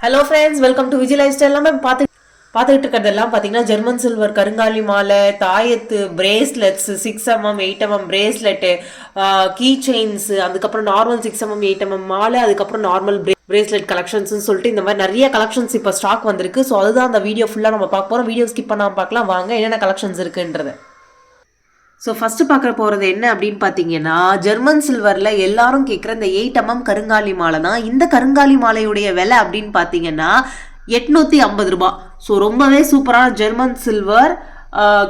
Hello friends, welcome to Vijay lifestyle. நம்ம பார்த்துக்கிட்டு இருக்கிறதெல்லாம் பார்த்தீங்கன்னா ஜெர்மன் சில்வர் கருங்காலி மாலை, தாயத்து, bracelets, 6mm 8mm bracelet, key chains, அதுக்கப்புறம் நார்மல் 6mm 8mm மாலை, அதுக்கப்புறம் நார்மல் பிரேஸ்லெட் கலெக்ஷன்ஸ்னு சொல்லிட்டு இந்த மாதிரி நிறைய கலெக்ஷன்ஸ் இப்போ ஸ்டாக் வந்திருக்கு. ஸோ அதுதான் அந்த வீடியோ ஃபுல்லாக நம்ம பார்க்க போகிறோம். வீடியோ ஸ்கிப் பண்ணாமல் பார்க்கலாம். வாங்க என்னென்ன கலெக்ஷன்ஸ் இருக்குன்றது. ஸோ ஃபஸ்ட்டு பார்க்க போகிறது என்ன அப்படின்னு பார்த்தீங்கன்னா, ஜெர்மன் சில்வரில் எல்லாரும் கேட்குற இந்த 8mm கருங்காலி மாலை தான். இந்த கருங்காலி மாலையுடைய விலை அப்படின்னு பார்த்தீங்கன்னா 850 ரூபா. ஸோ ரொம்பவே சூப்பரான ஜெர்மன் சில்வர்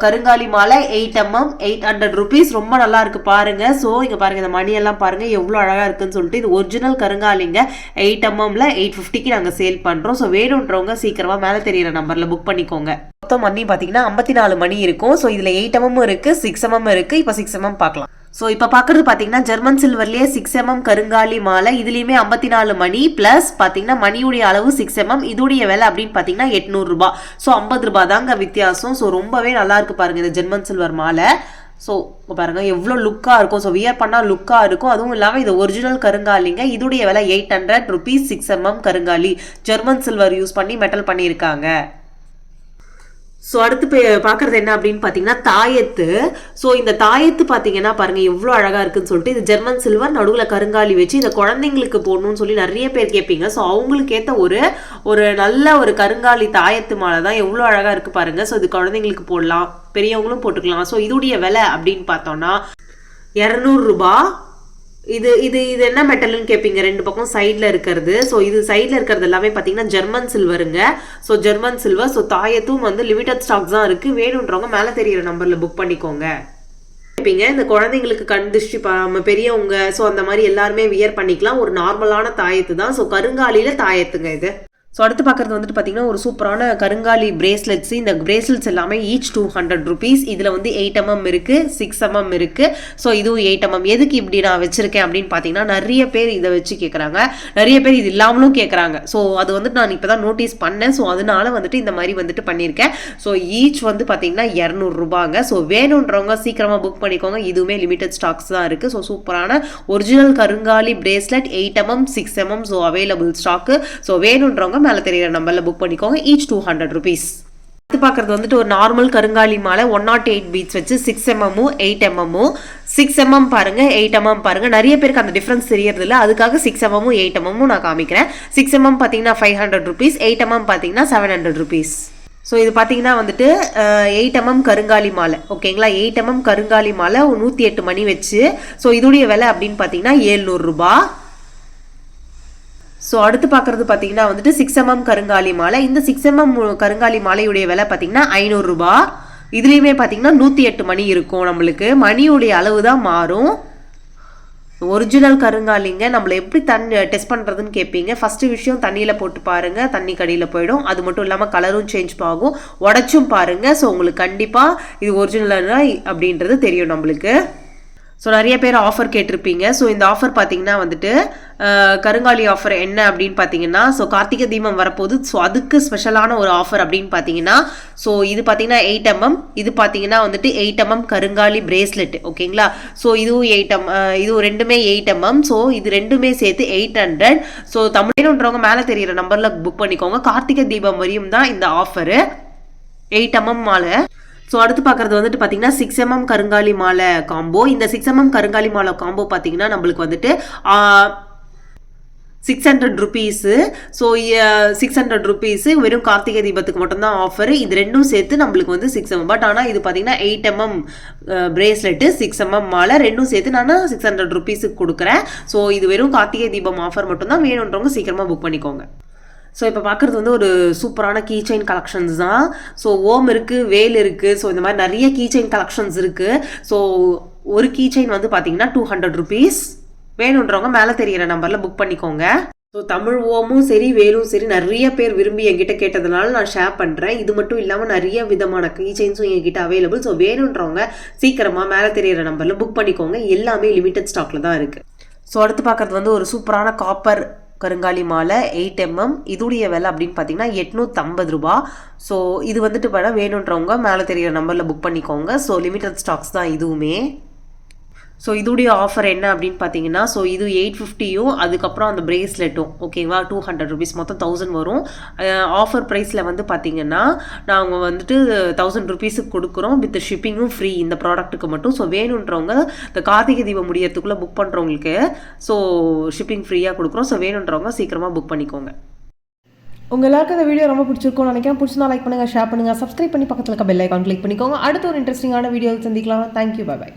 கருங்காலி மாலை 8mm 800 rupees. ரொம்ப நல்லா இருக்கு பாருங்க. ஸோ இங்கே பாருங்க, இந்த மணியெல்லாம் பாருங்க எவ்வளோ அழகாக இருக்குன்னு சொல்லிட்டு. இது ஒரிஜினல் கருங்காலிங்க. 8mmல 850க்கு நாங்கள் சேல் பண்ணுறோம். ஸோ வேணுன்றவங்க சீக்கிரமாக மேலே தெரியிற நம்பரில் புக் பண்ணிக்கோங்க. மொத்தம் மணி பார்த்தீங்கன்னா 54 மணி இருக்கும். ஸோ இதில் 8mm இருக்குது, 6mm இருக்குது. இப்போ 6mm பார்க்கலாம். ஸோ இப்போ பார்க்குறது பார்த்தீங்கன்னா ஜெர்மன் சில்வர்லேயே 6mm கருங்காலி மாலை. இதுலேயுமே 54 மணி ப்ளஸ் பார்த்தீங்கன்னா மணியுடைய அளவு 6mm. இதோடைய விலை அப்படின்னு பார்த்தீங்கன்னா 800 ரூபா. ஸோ 50 ரூபா தாங்க வித்தியாசம். ஸோ ரொம்பவே நல்லா இருக்கு பாருங்க இந்த ஜெர்மன் சில்வர் மாலை. ஸோ பாருங்க எவ்வளோ லுக்காக இருக்கும். ஸோ வியர் பண்ணால் லுக்காக இருக்கும். அதுவும் இல்லாமல் இது ஒரிஜினல் கருங்காலிங்க. இதோடைய விலை 800 rupees. 6mm கருங்காலி ஜெர்மன் சில்வர் யூஸ் பண்ணி மெட்டல் பண்ணியிருக்காங்க. ஸோ அடுத்து பார்க்குறது என்ன அப்படின்னு பார்த்தீங்கன்னா தாயத்து. ஸோ இந்த தாயத்து பார்த்தீங்கன்னா பாருங்கள் எவ்வளோ அழகாக இருக்குன்னு சொல்லிட்டு. இது ஜெர்மன் சில்வர், நடுவில் கருங்காலி வச்சு இந்த குழந்தைங்களுக்கு போடணும்னு சொல்லி நிறைய பேர் கேட்பீங்க. ஸோ அவங்களுக்கு ஏற்ற ஒரு நல்ல ஒரு கருங்காலி தாயத்து மாலை தான். எவ்வளோ அழகாக இருக்குது பாருங்கள். ஸோ இது குழந்தைங்களுக்கு போடலாம், பெரியவங்களும் போட்டுக்கலாம். ஸோ இதோடைய விலை அப்படின்னு பார்த்தோன்னா 200 ரூபா. இது இது இது என்ன மெட்டல்னு கேட்பீங்க. ரெண்டு பக்கம் சைடில் இருக்கிறது. ஸோ இது சைடில் இருக்கிறது எல்லாமே பார்த்தீங்கன்னா ஜெர்மன் சில்வருங்க. So German silver. ஸோ தாயத்தும் வந்து லிமிடெட் ஸ்டாக்ஸ் தான் இருக்குது. வேணுன்றவங்க மேலே தெரியிற நம்பரில் புக் பண்ணிக்கோங்க. கேட்பீங்க இந்த குழந்தைங்களுக்கு கண் திருஷ்டி பெரியவங்க, ஸோ அந்த மாதிரி எல்லாருமே வியர் பண்ணிக்கலாம். ஒரு நார்மலான தாயத்து தான். ஸோ கருங்காலியில் தாயத்துங்க இது. ஸோ அடுத்து பார்க்குறது வந்துட்டு பார்த்தீங்கன்னா ஒரு சூப்பரான கருங்காலி பிரேஸ்லெட்ஸ். இந்த பிரேஸ்லெட்ஸ் எல்லாமே ஈச் 200 rupees. இதில் வந்து 8mm இருக்குது, 6mm இருக்குது. ஸோ இதுவும் 8mm. எதுக்கு இப்படி நான் வச்சுருக்கேன் அப்படின்னு பார்த்தீங்கன்னா நிறைய பேர் இதை வச்சு கேட்குறாங்க, நிறைய பேர் இது இல்லாமலும் கேட்குறாங்க. ஸோ அது வந்துட்டு நான் இப்போ தான் நோட்டீஸ் பண்ணேன். ஸோ அதனால வந்துட்டு இந்த மாதிரி வந்துட்டு பண்ணியிருக்கேன். ஸோ ஈச் வந்து பார்த்தீங்கன்னா 200 ரூபாங்க. ஸோ வேணுன்றவங்க சீக்கிரமாக புக் பண்ணிக்கோங்க. இதுவுமே லிமிடெட் ஸ்டாக்ஸ் தான் இருக்குது. ஸோ சூப்பரான ஒரிஜினல் கருங்காலி bracelet 8mm 6mm. So available stock. So வேணுன்றவங்க மேலே தெரியிற நம்பரில் புக் பண்ணிக்கோங்க. Each 200 rupees. அடுத்து பார்க்குறது வந்துட்டு ஒரு நார்மல் கருங்காலி மாலை 108 பீட்ஸ் வச்சு 6mm 8mm. 6mm பாருங்க, 8mm பாருங்க. நிறைய பேருக்கு அந்த டிஃப்ரென்ஸ் தெரியறதில்ல. அதுக்காக 6mm 8mm நான் காமிக்கிறேன். 6mm பார்த்தீங்கன்னா 500 rupees, 8mm பார்த்தீங்கன்னா 700 rupees. ஸோ இது பார்த்தீங்கன்னா வந்துட்டு 8mm கருங்காலி மாலை. ஓகேங்களா, 8mm கருங்காலி மாலை 108 மணி வச்சு. ஸோ இதோடைய விலை அப்படின்னு பார்த்தீங்கன்னா 700 ரூபா. ஸோ அடுத்து பார்க்குறது பார்த்தீங்கன்னா வந்துட்டு 6mm கருங்காலி மாலை. இந்த 6mm கருங்காலி மாலையுடைய விலை பார்த்தீங்கன்னா 500 ரூபா. இதுலேயுமே பார்த்தீங்கன்னா 108 மணி இருக்கும். நம்மளுக்கு மணியுடைய அளவு தான் மாறும். ஒரிஜினல் கருங்காலிங்க. நம்மளை எப்படி டெஸ்ட் பண்ணுறதுன்னு கேட்பீங்க. ஃபஸ்ட்டு விஷயம் தண்ணியில் போட்டு பாருங்கள், தண்ணி கடியில் போயிடும். அது மட்டும் இல்லாமல் கலரும் சேஞ்ச் ஆகும். உடச்சும் பாருங்கள். ஸோ உங்களுக்கு கண்டிப்பாக இது ஒரிஜினலாக அப்படின்றது தெரியும் நம்மளுக்கு. ஸோ நிறைய பேர் ஆஃபர் கேட்டிருப்பீங்க. ஸோ இந்த ஆஃபர் பார்த்தீங்கன்னா வந்துட்டு கருங்காலி ஆஃபர் என்ன அப்படின்னு பார்த்தீங்கன்னா, ஸோ கார்த்திகை தீபம் வரப்போகுது. ஸோ அதுக்கு ஸ்பெஷலான ஒரு ஆஃபர் அப்படின்னு பார்த்தீங்கன்னா, ஸோ இது பார்த்தீங்கன்னா 8mm, இது பார்த்தீங்கன்னா வந்துட்டு 8mm கருங்காலி பிரேஸ்லெட். ஓகேங்களா, ஸோ இதுவும் 8mm, இது ரெண்டுமே 8mm. ஸோ இது ரெண்டுமே சேர்த்து 800. ஸோ தமிழ்ன்றவங்க மேலே தெரியிற நம்பரில் புக் பண்ணிக்கோங்க. கார்த்திகை தீபம் வரையும் தான் இந்த ஆஃபரு. 8mm மாலை. ஸோ அடுத்து பார்க்குறது வந்துட்டு பார்த்தீங்கன்னா 6mm கருங்காலி மாலை காம்போ. இந்த 6mm கருங்காலி மாலை காம்போ பார்த்தீங்கன்னா நம்மளுக்கு வந்துட்டு 600 rupees. ஸோ 600 rupees வெறும் கார்த்திகை தீபத்துக்கு மட்டும்தான் ஆஃபர். இது ரெண்டும் சேர்த்து நம்மளுக்கு வந்து 6mm. பட் ஆனால் இது பார்த்தீங்கன்னா 8mm பிரேஸ்லெட்டு, 6mm மாலை ரெண்டும் சேர்த்து நான் 600 rupeesக்கு கொடுக்குறேன். ஸோ இது வெறும் கார்த்திகை தீபம் ஆஃபர் மட்டும்தான். வேணுன்றவங்க சீக்கிரமாக புக் பண்ணிக்கோங்க. ஸோ இப்போ பார்க்குறது வந்து ஒரு சூப்பரான கீ செயின் கலெக்ஷன்ஸ் தான். ஸோ ஓம் இருக்குது, வேல் இருக்குது. ஸோ இந்த மாதிரி நிறைய கீ செயின் கலெக்ஷன்ஸ் இருக்குது. ஸோ ஒரு கீ செயின் வந்து பார்த்தீங்கன்னா 200 rupees. வேணுன்றவங்க மேலே தெரியிற நம்பரில் புக் பண்ணிக்கோங்க. ஸோ தமிழ் ஓமும் சரி, வேலும் சரி நிறைய பேர் விரும்பி என்கிட்ட கேட்டதுனால நான் ஷேர் பண்ணுறேன். இது மட்டும் இல்லாமல் நிறைய விதமான கீ செயின்ஸும் என்கிட்ட அவைலபிள். ஸோ வேணுன்றவங்க சீக்கிரமாக மேலே தெரியிற நம்பரில் புக் பண்ணிக்கோங்க. எல்லாமே லிமிட்டட் ஸ்டாக்கில் தான் இருக்குது. ஸோ அடுத்து பார்க்குறது வந்து ஒரு சூப்பரான காப்பர் கருங்காலி மாலை 8mm. இதுடைய விலை அப்படின்னு பார்த்தீங்கன்னா 850 ரூபா. ஸோ இது வந்துட்டு வேணுன்றவங்க மேலே தெரியிற நம்பரில் புக் பண்ணிக்கோங்க. ஸோ லிமிட்டட் ஸ்டாக்ஸ் தான் இதுவுமே. ஸோ இதோடைய ஆஃபர் என்ன அப்படின்னு பார்த்தீங்கன்னா, ஸோ இது 850யும் அதுக்கப்புறம் அந்த பிரேஸ்லெட்டும் ஓகேவா 200 ருபீஸ் மொத்தம் 1000 வரும். ஆஃபர் ப்ரைஸில் வந்து பார்த்தீங்கன்னா நாங்கள் வந்துட்டு 1000 ருபீஸுக்கு கொடுக்குறோம் வித் ஷிப்பிங்கும் ஃப்ரீ இந்த ப்ராடக்ட்டுக்கு மட்டும். ஸோ வேணுன்றவங்க இந்த கார்த்திகை தீபம் முடியறதுக்குள்ளே புக் பண்ணுறவங்களுக்கு ஸோ ஷிப்பிங் ஃப்ரீயாக கொடுக்குறோம். ஸோ வேணுன்றவங்க சீக்கிரமாக புக் பண்ணிக்கோங்க. உங்கள் எல்லாருக்கும் இந்த வீடியோ ரொம்ப பிடிச்சிருக்கும் நினைக்கிறேன். பிடிச்சிருந்தா லைக் பண்ணுங்கள், ஷேர் பண்ணுங்கள், சப்ஸ்கிரைப் பண்ணி பக்கத்தில் இருக்க பெல் ஐக்கான் கிளிக் பண்ணிக்கோங்க. அடுத்த ஒரு இன்ட்ரெஸ்டிங்கான வீடியோ சந்திக்கலாம். Thank you, bye by.